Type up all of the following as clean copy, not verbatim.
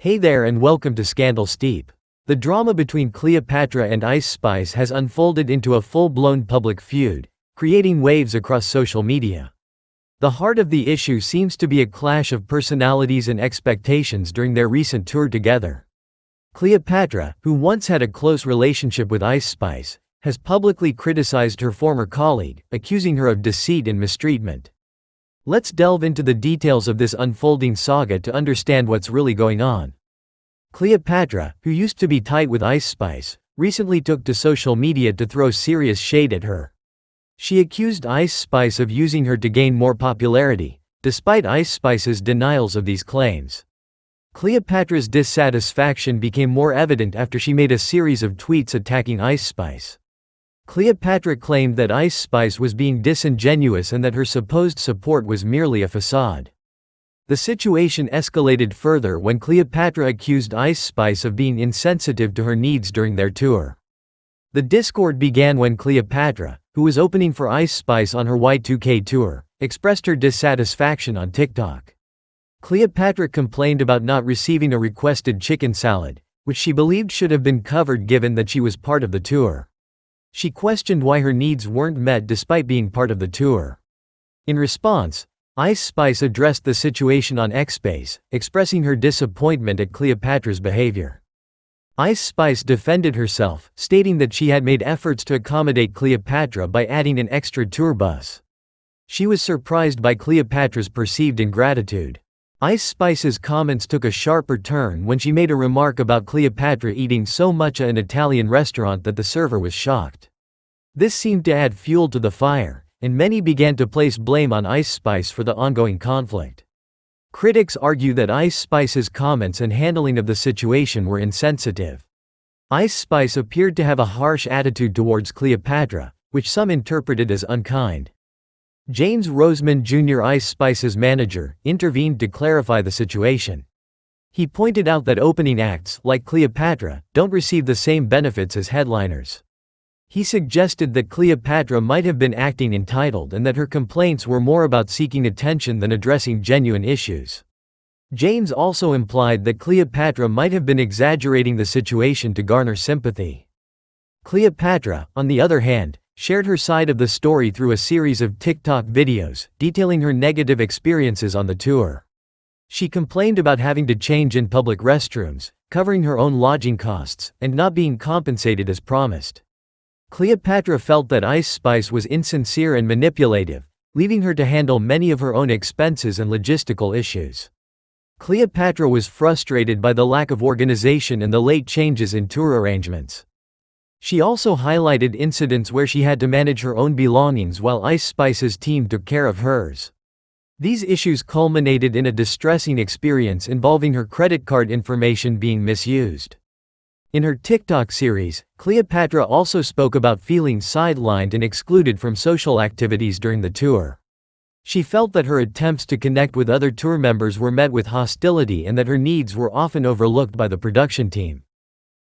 Hey there and welcome to Scandal Steep. The drama between Cleopatra and Ice Spice has unfolded into a full-blown public feud, creating waves across social media. The heart of the issue seems to be a clash of personalities and expectations during their recent tour together. Cleopatra, who once had a close relationship with Ice Spice, has publicly criticized her former colleague, accusing her of deceit and mistreatment. Let's delve into the details of this unfolding saga to understand what's really going on. Cleopatra, who used to be tight with Ice Spice, recently took to social media to throw serious shade at her. She accused Ice Spice of using her to gain more popularity, despite Ice Spice's denials of these claims. Cleopatra's dissatisfaction became more evident after she made a series of tweets attacking Ice Spice. Cleopatra claimed that Ice Spice was being disingenuous and that her supposed support was merely a facade. The situation escalated further when Cleopatra accused Ice Spice of being insensitive to her needs during their tour. The discord began when Cleopatra, who was opening for Ice Spice on her Y2K tour, expressed her dissatisfaction on TikTok. Cleopatra complained about not receiving a requested chicken salad, which she believed should have been covered given that she was part of the tour. She questioned why her needs weren't met despite being part of the tour. In response, Ice Spice addressed the situation on Xspace, expressing her disappointment at Cleopatra's behavior. Ice Spice defended herself, stating that she had made efforts to accommodate Cleopatra by adding an extra tour bus. She was surprised by Cleopatra's perceived ingratitude. Ice Spice's comments took a sharper turn when she made a remark about Cleopatra eating so much at an Italian restaurant that the server was shocked. This seemed to add fuel to the fire, and many began to place blame on Ice Spice for the ongoing conflict. Critics argue that Ice Spice's comments and handling of the situation were insensitive. Ice Spice appeared to have a harsh attitude towards Cleopatra, which some interpreted as unkind. James Roseman Jr., Ice Spice's manager, intervened to clarify the situation. He pointed out that opening acts, like Cleopatra, don't receive the same benefits as headliners. He suggested that Cleopatra might have been acting entitled and that her complaints were more about seeking attention than addressing genuine issues. James also implied that Cleopatra might have been exaggerating the situation to garner sympathy. Cleopatra, on the other hand, shared her side of the story through a series of TikTok videos, detailing her negative experiences on the tour. She complained about having to change in public restrooms, covering her own lodging costs, and not being compensated as promised. Cleopatra felt that Ice Spice was insincere and manipulative, leaving her to handle many of her own expenses and logistical issues. Cleopatra was frustrated by the lack of organization and the late changes in tour arrangements. She also highlighted incidents where she had to manage her own belongings while Ice Spice's team took care of hers. These issues culminated in a distressing experience involving her credit card information being misused. In her TikTok series, Cleopatra also spoke about feeling sidelined and excluded from social activities during the tour. She felt that her attempts to connect with other tour members were met with hostility and that her needs were often overlooked by the production team.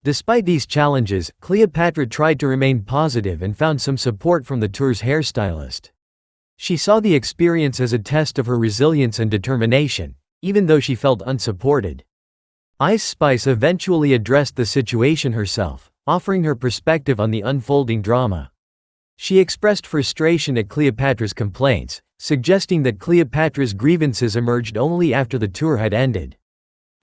Despite these challenges, Cleopatra tried to remain positive and found some support from the tour's hairstylist. She saw the experience as a test of her resilience and determination, even though she felt unsupported. Ice Spice eventually addressed the situation herself, offering her perspective on the unfolding drama. She expressed frustration at Cleopatra's complaints, suggesting that Cleopatra's grievances emerged only after the tour had ended.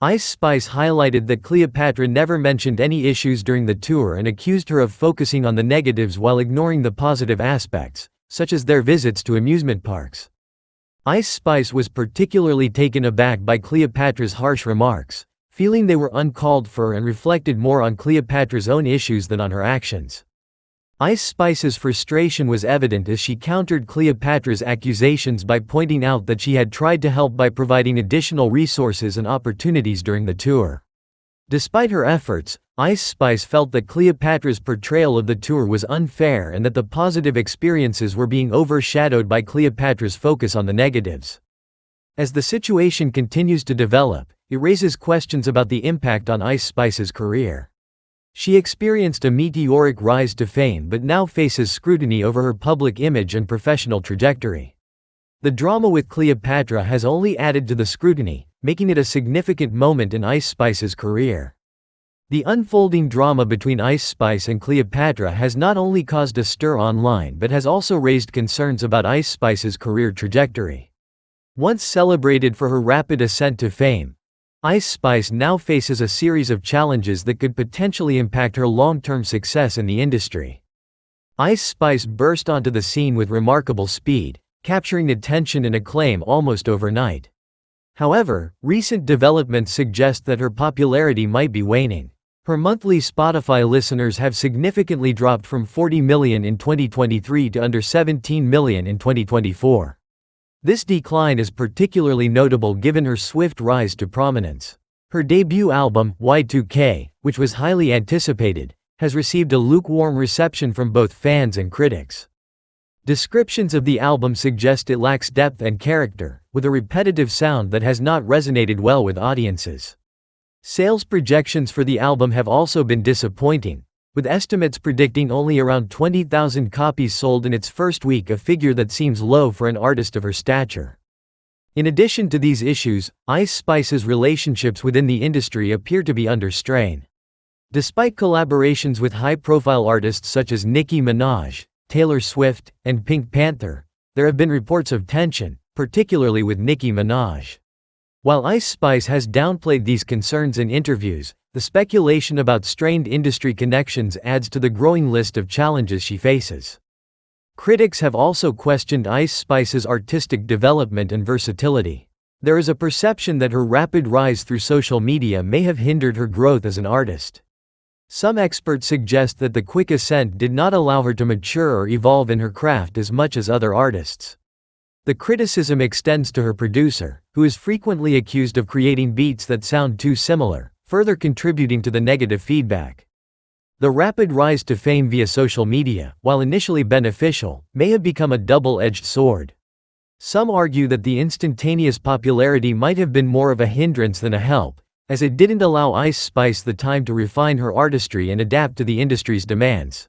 Ice Spice highlighted that Cleopatra never mentioned any issues during the tour and accused her of focusing on the negatives while ignoring the positive aspects, such as their visits to amusement parks. Ice Spice was particularly taken aback by Cleopatra's harsh remarks, feeling they were uncalled for and reflected more on Cleopatra's own issues than on her actions. Ice Spice's frustration was evident as she countered Cleopatra's accusations by pointing out that she had tried to help by providing additional resources and opportunities during the tour. Despite her efforts, Ice Spice felt that Cleopatra's portrayal of the tour was unfair and that the positive experiences were being overshadowed by Cleopatra's focus on the negatives. As the situation continues to develop, it raises questions about the impact on Ice Spice's career. She experienced a meteoric rise to fame but now faces scrutiny over her public image and professional trajectory. The drama with Cleopatra has only added to the scrutiny, making it a significant moment in Ice Spice's career. The unfolding drama between Ice Spice and Cleopatra has not only caused a stir online but has also raised concerns about Ice Spice's career trajectory. Once celebrated for her rapid ascent to fame, Ice Spice now faces a series of challenges that could potentially impact her long-term success in the industry. Ice Spice burst onto the scene with remarkable speed, capturing attention and acclaim almost overnight. However, recent developments suggest that her popularity might be waning. Her monthly Spotify listeners have significantly dropped from 40 million in 2023 to under 17 million in 2024. This decline is particularly notable given her swift rise to prominence. Her debut album, Y2K, which was highly anticipated, has received a lukewarm reception from both fans and critics. Descriptions of the album suggest it lacks depth and character, with a repetitive sound that has not resonated well with audiences. Sales projections for the album have also been disappointing, with estimates predicting only around 20,000 copies sold in its first week, a figure that seems low for an artist of her stature. In addition to these issues, Ice Spice's relationships within the industry appear to be under strain. Despite collaborations with high-profile artists such as Nicki Minaj, Taylor Swift, and Pink Panther, there have been reports of tension, particularly with Nicki Minaj. While Ice Spice has downplayed these concerns in interviews, the speculation about strained industry connections adds to the growing list of challenges she faces. Critics have also questioned Ice Spice's artistic development and versatility. There is a perception that her rapid rise through social media may have hindered her growth as an artist. Some experts suggest that the quick ascent did not allow her to mature or evolve in her craft as much as other artists. The criticism extends to her producer, who is frequently accused of creating beats that sound too similar, further contributing to the negative feedback. The rapid rise to fame via social media, while initially beneficial, may have become a double-edged sword. Some argue that the instantaneous popularity might have been more of a hindrance than a help, as it didn't allow Ice Spice the time to refine her artistry and adapt to the industry's demands.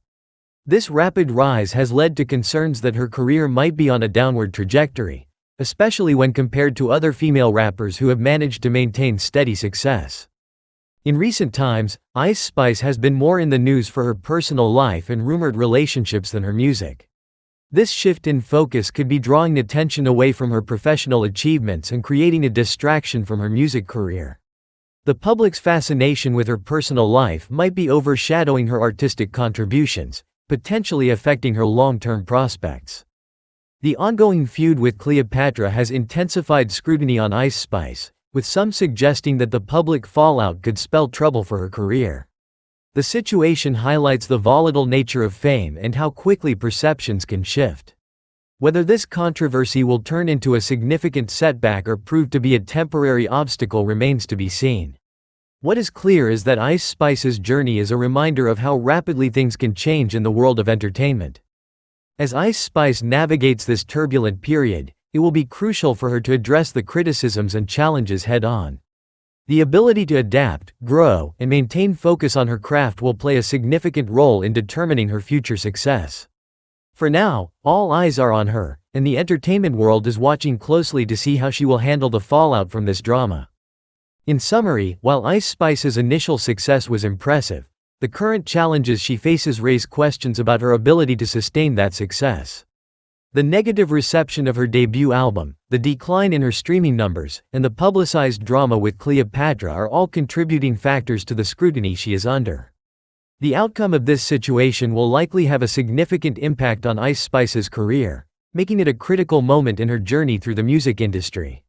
This rapid rise has led to concerns that her career might be on a downward trajectory, especially when compared to other female rappers who have managed to maintain steady success. In recent times, Ice Spice has been more in the news for her personal life and rumored relationships than her music. This shift in focus could be drawing attention away from her professional achievements and creating a distraction from her music career. The public's fascination with her personal life might be overshadowing her artistic contributions, potentially affecting her long-term prospects. The ongoing feud with Cleopatra has intensified scrutiny on Ice Spice, with some suggesting that the public fallout could spell trouble for her career. The situation highlights the volatile nature of fame and how quickly perceptions can shift. Whether this controversy will turn into a significant setback or prove to be a temporary obstacle remains to be seen. What is clear is that Ice Spice's journey is a reminder of how rapidly things can change in the world of entertainment. As Ice Spice navigates this turbulent period, it will be crucial for her to address the criticisms and challenges head-on. The ability to adapt, grow, and maintain focus on her craft will play a significant role in determining her future success. For now, all eyes are on her, and the entertainment world is watching closely to see how she will handle the fallout from this drama. In summary, while Ice Spice's initial success was impressive, the current challenges she faces raise questions about her ability to sustain that success. The negative reception of her debut album, the decline in her streaming numbers, and the publicized drama with Cleopatra are all contributing factors to the scrutiny she is under. The outcome of this situation will likely have a significant impact on Ice Spice's career, making it a critical moment in her journey through the music industry.